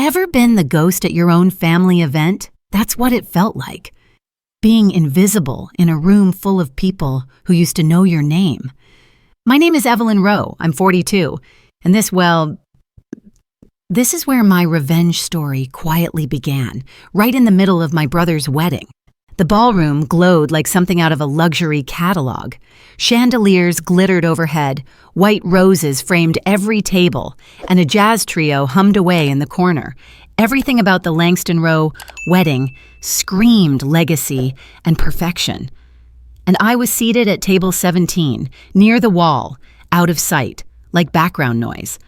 Ever been the ghost at your own family event? That's what it felt like. Being invisible in a room full of people who used to know your name. My name is Evelyn Rowe. I'm 42. And this is where my revenge story quietly began, right in the middle of my brother's wedding. The ballroom glowed like something out of a luxury catalog. Chandeliers glittered overhead, white roses framed every table, and a jazz trio hummed away in the corner. Everything about the Langston Rowe wedding screamed legacy and perfection. And I was seated at table 17, near the wall, out of sight, like background noise.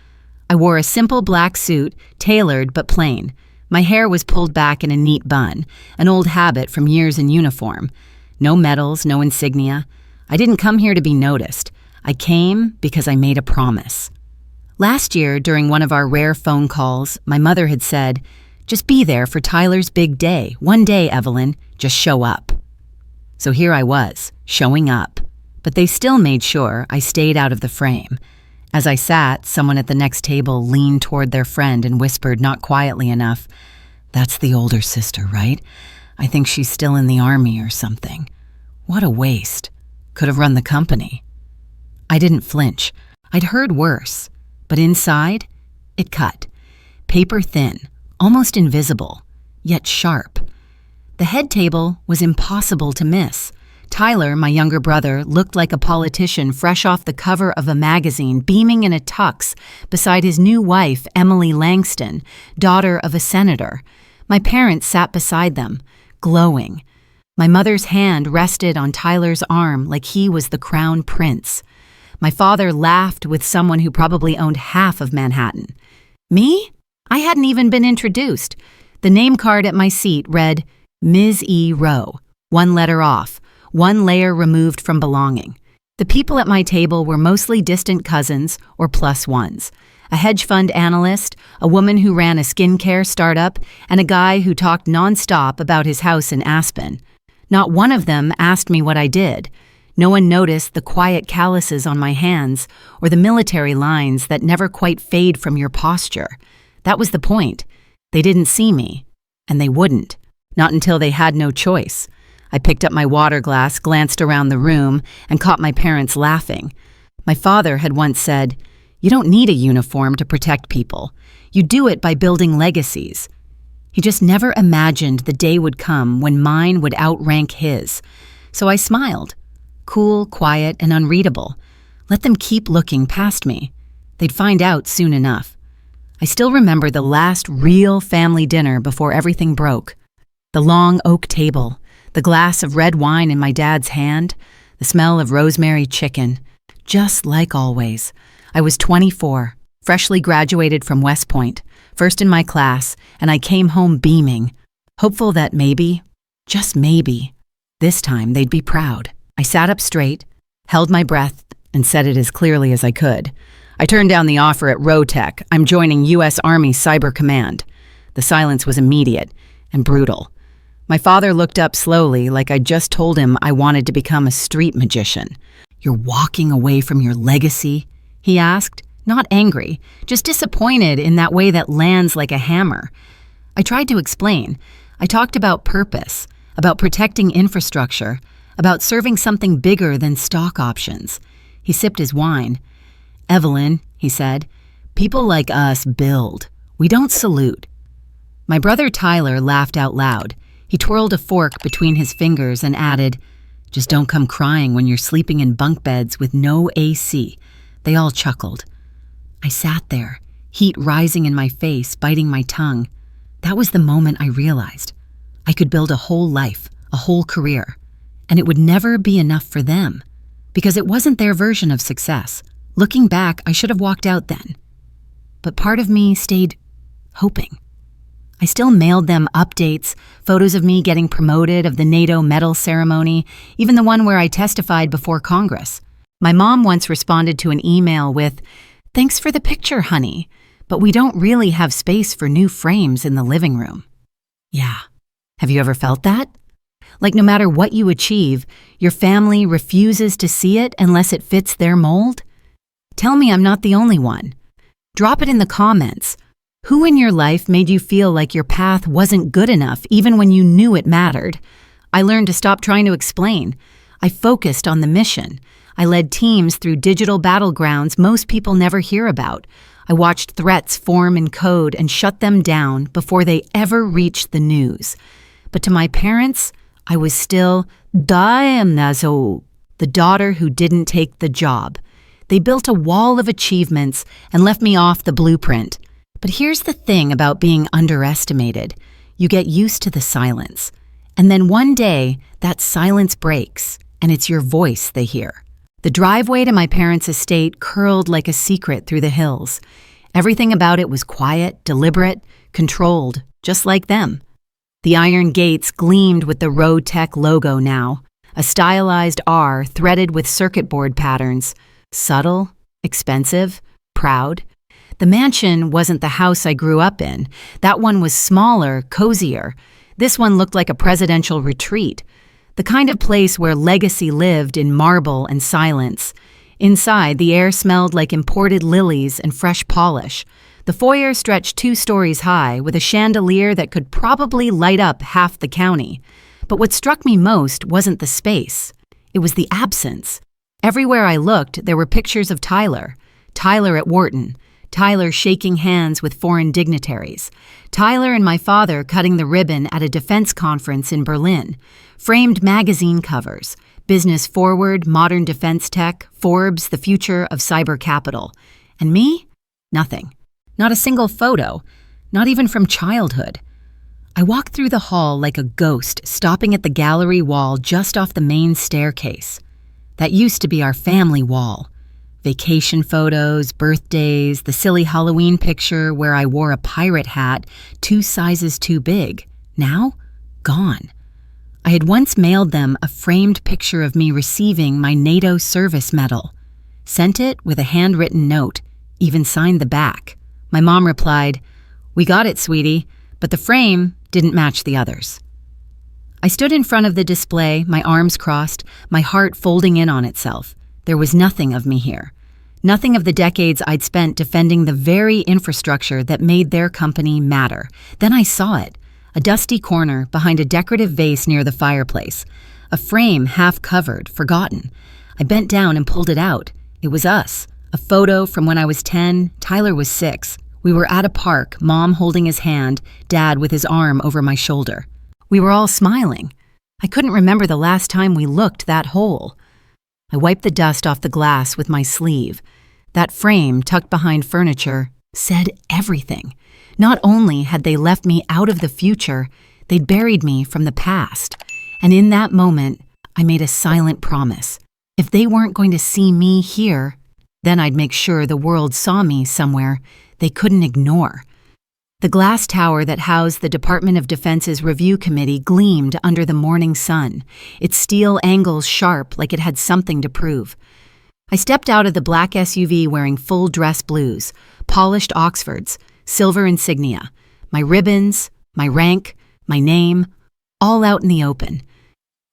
I wore a simple black suit, tailored but plain. My hair was pulled back in a neat bun, an old habit from years in uniform. No medals, no insignia. I didn't come here to be noticed. I came because I made a promise. Last year, during one of our rare phone calls, my mother had said, "Just be there for Tyler's big day. One day, Evelyn. Just show up." So here I was, showing up. But they still made sure I stayed out of the frame. As I sat, someone at the next table leaned toward their friend and whispered, not quietly enough, "That's the older sister, right? I think she's still in the army or something. What a waste. Could have run the company." I didn't flinch. I'd heard worse. But inside, it cut. Paper thin, almost invisible, yet sharp. The head table was impossible to miss. Tyler, my younger brother, looked like a politician fresh off the cover of a magazine, beaming in a tux beside his new wife, Emily Langston, daughter of a senator. My parents sat beside them, glowing. My mother's hand rested on Tyler's arm like he was the crown prince. My father laughed with someone who probably owned half of Manhattan. Me? I hadn't even been introduced. The name card at my seat read, Ms. E. Rowe, one letter off. One layer removed from belonging. The people at my table were mostly distant cousins or plus ones. A hedge fund analyst, a woman who ran a skincare startup, and a guy who talked nonstop about his house in Aspen. Not one of them asked me what I did. No one noticed the quiet calluses on my hands or the military lines that never quite fade from your posture. That was the point. They didn't see me, and they wouldn't, not until they had no choice. I picked up my water glass, glanced around the room, and caught my parents laughing. My father had once said, "You don't need a uniform to protect people. You do it by building legacies." He just never imagined the day would come when mine would outrank his. So I smiled. Cool, quiet, and unreadable. Let them keep looking past me. They'd find out soon enough. I still remember the last real family dinner before everything broke. The long oak table. The glass of red wine in my dad's hand, the smell of rosemary chicken. Just like always. I was 24, freshly graduated from West Point, first in my class, and I came home beaming, hopeful that maybe, just maybe, this time they'd be proud. I sat up straight, held my breath, and said it as clearly as I could. I turned down the offer at Rotech. I'm joining U.S. Army Cyber Command. The silence was immediate and brutal. My father looked up slowly, like I'd just told him I wanted to become a street magician. "You're walking away from your legacy?" he asked, not angry, just disappointed in that way that lands like a hammer. I tried to explain. I talked about purpose, about protecting infrastructure, about serving something bigger than stock options. He sipped his wine. "Evelyn," he said, "people like us build. We don't salute." My brother Tyler laughed out loud. He twirled a fork between his fingers and added, "Just don't come crying when you're sleeping in bunk beds with no AC." They all chuckled. I sat there, heat rising in my face, biting my tongue. That was the moment I realized I could build a whole life, a whole career, and it would never be enough for them, because it wasn't their version of success. Looking back, I should have walked out then. But part of me stayed hoping. I still mailed them updates, photos of me getting promoted, of the NATO medal ceremony, even the one where I testified before Congress. My mom once responded to an email with, "Thanks for the picture, honey, but we don't really have space for new frames in the living room." Yeah. Have you ever felt that? Like no matter what you achieve, your family refuses to see it unless it fits their mold? Tell me I'm not the only one. Drop it in the comments. Who in your life made you feel like your path wasn't good enough even when you knew it mattered? I learned to stop trying to explain. I focused on the mission. I led teams through digital battlegrounds most people never hear about. I watched threats form in code and shut them down before they ever reached the news. But to my parents, I was still the daughter who didn't take the job. They built a wall of achievements and left me off the blueprint. But here's the thing about being underestimated. You get used to the silence. And then one day, that silence breaks, and it's your voice they hear. The driveway to my parents' estate curled like a secret through the hills. Everything about it was quiet, deliberate, controlled, just like them. The iron gates gleamed with the Road Tech logo now, a stylized R threaded with circuit board patterns. Subtle, expensive, proud. The mansion wasn't the house I grew up in. That one was smaller, cozier. This one looked like a presidential retreat, the kind of place where legacy lived in marble and silence. Inside, the air smelled like imported lilies and fresh polish. The foyer stretched 2 stories high with a chandelier that could probably light up half the county. But what struck me most wasn't the space. It was the absence. Everywhere I looked, there were pictures of Tyler. Tyler at Wharton. Tyler shaking hands with foreign dignitaries. Tyler and my father cutting the ribbon at a defense conference in Berlin. Framed magazine covers. Business Forward, Modern Defense Tech, Forbes, The Future of Cyber Capital. And me? Nothing. Not a single photo. Not even from childhood. I walked through the hall like a ghost, stopping at the gallery wall just off the main staircase. That used to be our family wall. Vacation photos, birthdays, the silly Halloween picture where I wore a pirate hat 2 sizes too big. Now, gone. I had once mailed them a framed picture of me receiving my NATO service medal. Sent it with a handwritten note, even signed the back. My mom replied, "We got it, sweetie, but the frame didn't match the others." I stood in front of the display, my arms crossed, my heart folding in on itself. There was nothing of me here. Nothing of the decades I'd spent defending the very infrastructure that made their company matter. Then I saw it, a dusty corner behind a decorative vase near the fireplace. A frame half covered, forgotten. I bent down and pulled it out. It was us. A photo from when I was 10, Tyler was 6. We were at a park, Mom holding his hand, Dad with his arm over my shoulder. We were all smiling. I couldn't remember the last time we looked that whole. I wiped the dust off the glass with my sleeve. That frame, tucked behind furniture, said everything. Not only had they left me out of the future, they'd buried me from the past. And in that moment, I made a silent promise. If they weren't going to see me here, then I'd make sure the world saw me somewhere they couldn't ignore. The glass tower that housed the Department of Defense's review committee gleamed under the morning sun, its steel angles sharp like it had something to prove. I stepped out of the black SUV wearing full dress blues, polished Oxfords, silver insignia, my ribbons, my rank, my name, all out in the open.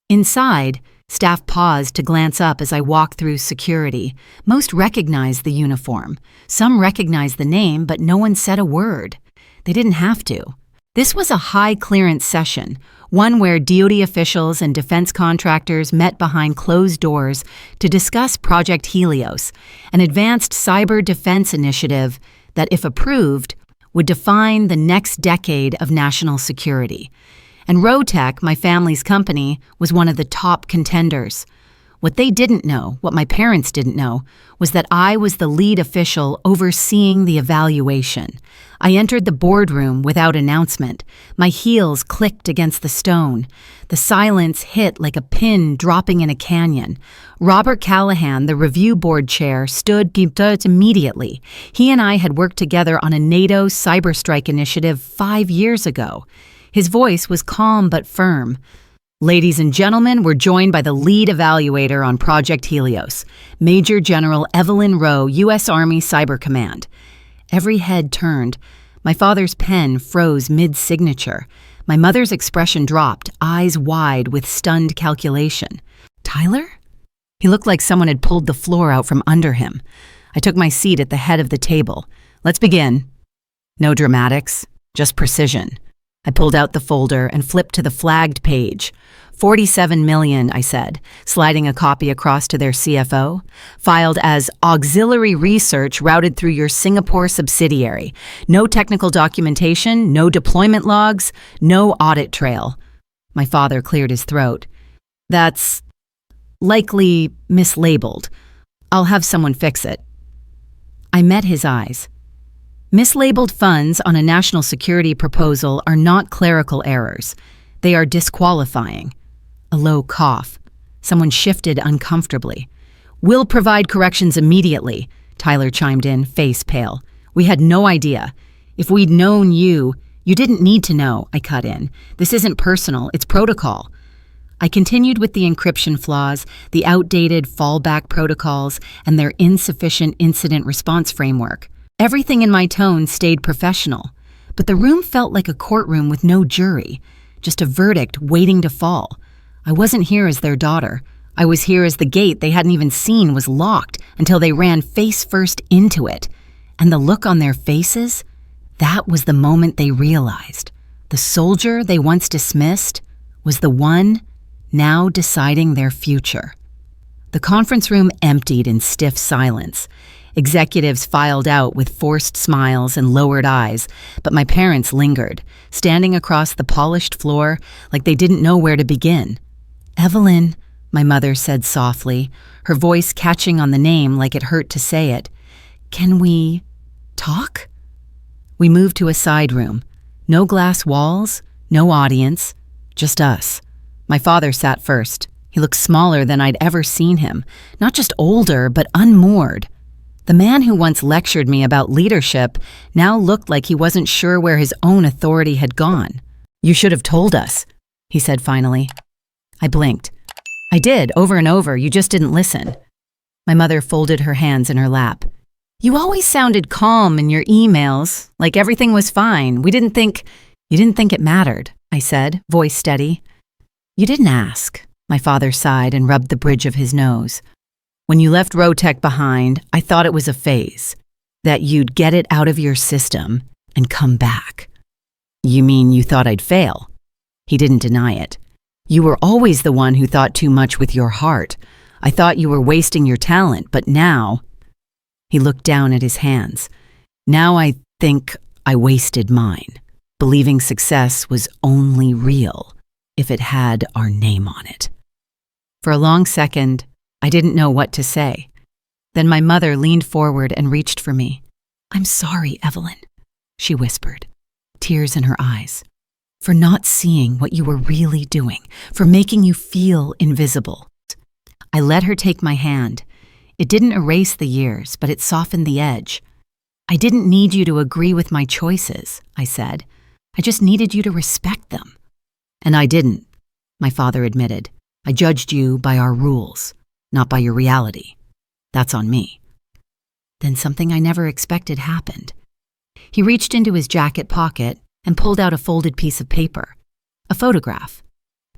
Inside, staff paused to glance up as I walked through security. Most recognized the uniform. Some recognized the name, but no one said a word. They didn't have to. This was a high-clearance session, one where DoD officials and defense contractors met behind closed doors to discuss Project Helios, an advanced cyber defense initiative that, if approved, would define the next decade of national security. And Road Tech, my family's company, was one of the top contenders. What they didn't know, what my parents didn't know, was that I was the lead official overseeing the evaluation. I entered the boardroom without announcement. My heels clicked against the stone. The silence hit like a pin dropping in a canyon. Robert Callahan, the review board chair, stood immediately. He and I had worked together on a NATO cyberstrike initiative 5 years ago. His voice was calm but firm. "Ladies and gentlemen, we're joined by the lead evaluator on Project Helios, Major General Evelyn Rowe, U.S. Army Cyber Command." Every head turned. My father's pen froze mid-signature. My mother's expression dropped, eyes wide with stunned calculation. Tyler? He looked like someone had pulled the floor out from under him. I took my seat at the head of the table. "Let's begin." No dramatics, just precision. I pulled out the folder and flipped to the flagged page. 47 million, I said, sliding a copy across to their CFO. Filed as auxiliary research routed through your Singapore subsidiary. No technical documentation, no deployment logs, no audit trail. My father cleared his throat. That's likely mislabeled. I'll have someone fix it. I met his eyes. Mislabeled funds on a national security proposal are not clerical errors. They are disqualifying. A low cough. Someone shifted uncomfortably. We'll provide corrections immediately, Tyler chimed in, face pale. We had no idea. If we'd known you didn't need to know, I cut in. This isn't personal, it's protocol. I continued with the encryption flaws, the outdated fallback protocols, and their insufficient incident response framework. Everything in my tone stayed professional, but the room felt like a courtroom with no jury, just a verdict waiting to fall. I wasn't here as their daughter. I was here as the gate they hadn't even seen was locked until they ran face first into it. And the look on their faces, that was the moment they realized. The soldier they once dismissed was the one now deciding their future. The conference room emptied in stiff silence. Executives filed out with forced smiles and lowered eyes, but my parents lingered, standing across the polished floor like they didn't know where to begin. Evelyn, my mother said softly, her voice catching on the name like it hurt to say it. Can we talk? We moved to a side room. No glass walls, no audience, just us. My father sat first. He looked smaller than I'd ever seen him, not just older, but unmoored. The man who once lectured me about leadership now looked like he wasn't sure where his own authority had gone. You should have told us, he said finally. I blinked. I did, over and over, you just didn't listen. My mother folded her hands in her lap. You always sounded calm in your emails, like everything was fine. You didn't think it mattered, I said, voice steady. You didn't ask, my father sighed and rubbed the bridge of his nose. When you left Rotech behind, I thought it was a phase, that you'd get it out of your system and come back. You mean you thought I'd fail? He didn't deny it. You were always the one who thought too much with your heart. I thought you were wasting your talent, but now... He looked down at his hands. Now I think I wasted mine, believing success was only real if it had our name on it. For a long second, I didn't know what to say. Then my mother leaned forward and reached for me. I'm sorry, Evelyn, she whispered, tears in her eyes, for not seeing what you were really doing, for making you feel invisible. I let her take my hand. It didn't erase the years, but it softened the edge. I didn't need you to agree with my choices, I said. I just needed you to respect them. And I didn't, my father admitted. I judged you by our rules, not by your reality. That's on me. Then something I never expected happened. He reached into his jacket pocket and pulled out a folded piece of paper. A photograph.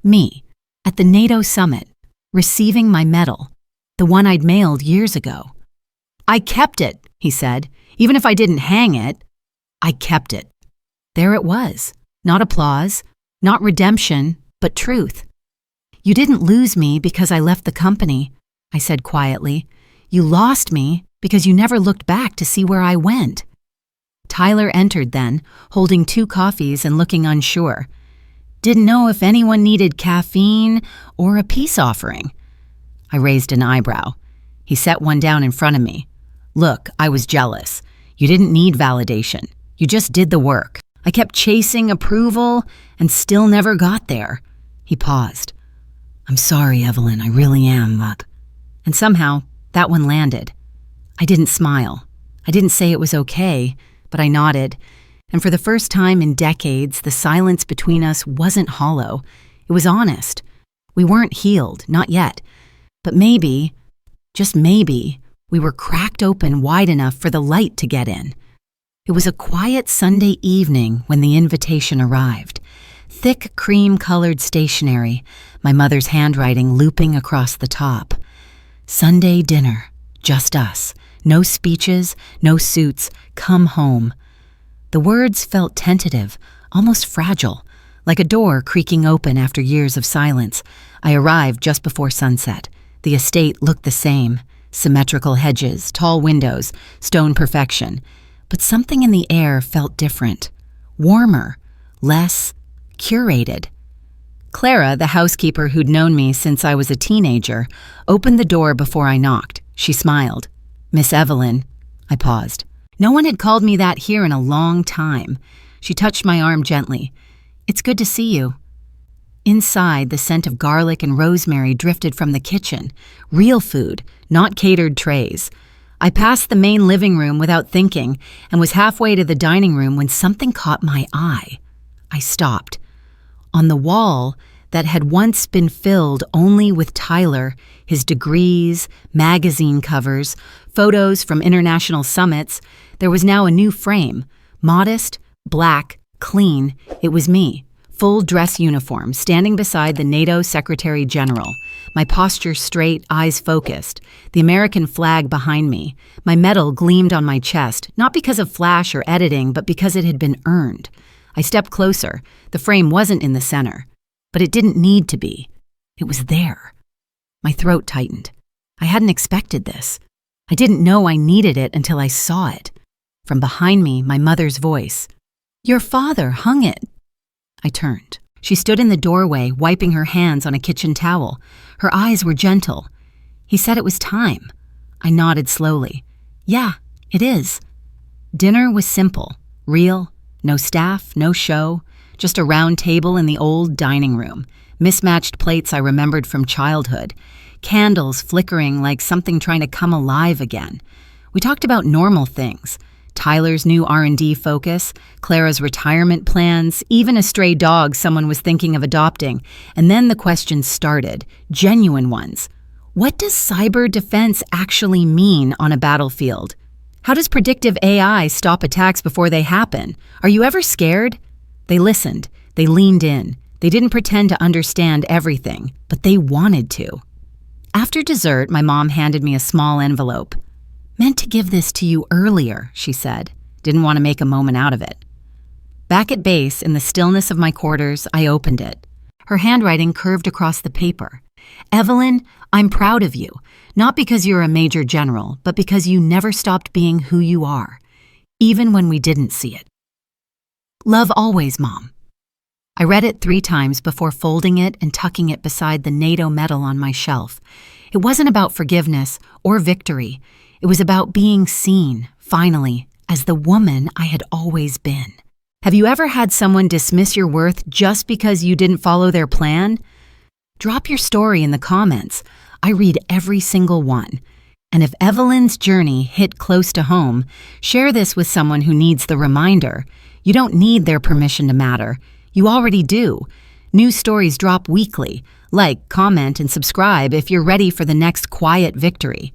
Me, at the NATO summit, receiving my medal, the one I'd mailed years ago. I kept it, he said. Even if I didn't hang it, I kept it. There it was. Not applause, not redemption, but truth. You didn't lose me because I left the company, I said quietly. You lost me because you never looked back to see where I went. Tyler entered then, holding 2 coffees and looking unsure. Didn't know if anyone needed caffeine or a peace offering. I raised an eyebrow. He set one down in front of me. Look, I was jealous. You didn't need validation. You just did the work. I kept chasing approval and still never got there. He paused. I'm sorry, Evelyn, I really am, but... And somehow, that one landed. I didn't smile. I didn't say it was okay, but I nodded. And for the first time in decades, the silence between us wasn't hollow. It was honest. We weren't healed, not yet. But maybe, just maybe, we were cracked open wide enough for the light to get in. It was a quiet Sunday evening when the invitation arrived. Thick cream-colored stationery, my mother's handwriting looping across the top. Sunday dinner, just us. No speeches, no suits, come home. The words felt tentative, almost fragile, like a door creaking open after years of silence. I arrived just before sunset. The estate looked the same. Symmetrical hedges, tall windows, stone perfection. But something in the air felt different. Warmer, less curated. Clara, the housekeeper who'd known me since I was a teenager, opened the door before I knocked. She smiled. "Miss Evelyn." I paused. No one had called me that here in a long time. She touched my arm gently. "It's good to see you." Inside, the scent of garlic and rosemary drifted from the kitchen. Real food, not catered trays. I passed the main living room without thinking and was halfway to the dining room when something caught my eye. I stopped. On the wall that had once been filled only with Tyler, his degrees, magazine covers, photos from international summits, there was now a new frame. Modest, black, clean. It was me. Full dress uniform, standing beside the NATO Secretary General. My posture straight, eyes focused. The American flag behind me. My medal gleamed on my chest, not because of flash or editing, but because it had been earned. I stepped closer. The frame wasn't in the center. But it didn't need to be. It was there. My throat tightened. I hadn't expected this. I didn't know I needed it until I saw it. From behind me, my mother's voice. "Your father hung it." I turned. She stood in the doorway, wiping her hands on a kitchen towel. Her eyes were gentle. "He said it was time." I nodded slowly. "Yeah, it is." Dinner was simple, real, no staff, no show, just a round table in the old dining room, mismatched plates I remembered from childhood, candles flickering like something trying to come alive again. We talked about normal things. Tyler's new R&D focus, Clara's retirement plans, even a stray dog someone was thinking of adopting. And then the questions started, genuine ones. What does cyber defense actually mean on a battlefield? How does predictive AI stop attacks before they happen? Are you ever scared? They listened. They leaned in. They didn't pretend to understand everything, but they wanted to. After dessert, my mom handed me a small envelope. "Meant to give this to you earlier," she said. Didn't want to make a moment out of it. Back at base, in the stillness of my quarters, I opened it. Her handwriting curved across the paper. "Evelyn, I'm proud of you. Not because you're a major general, but because you never stopped being who you are, even when we didn't see it. Love always, Mom." I read it 3 times before folding it and tucking it beside the NATO medal on my shelf. It wasn't about forgiveness or victory. It was about being seen, finally, as the woman I had always been. Have you ever had someone dismiss your worth just because you didn't follow their plan? Drop your story in the comments. I read every single one. And if Evelyn's journey hit close to home, share this with someone who needs the reminder. You don't need their permission to matter. You already do. New stories drop weekly. Like, comment, and subscribe if you're ready for the next quiet victory.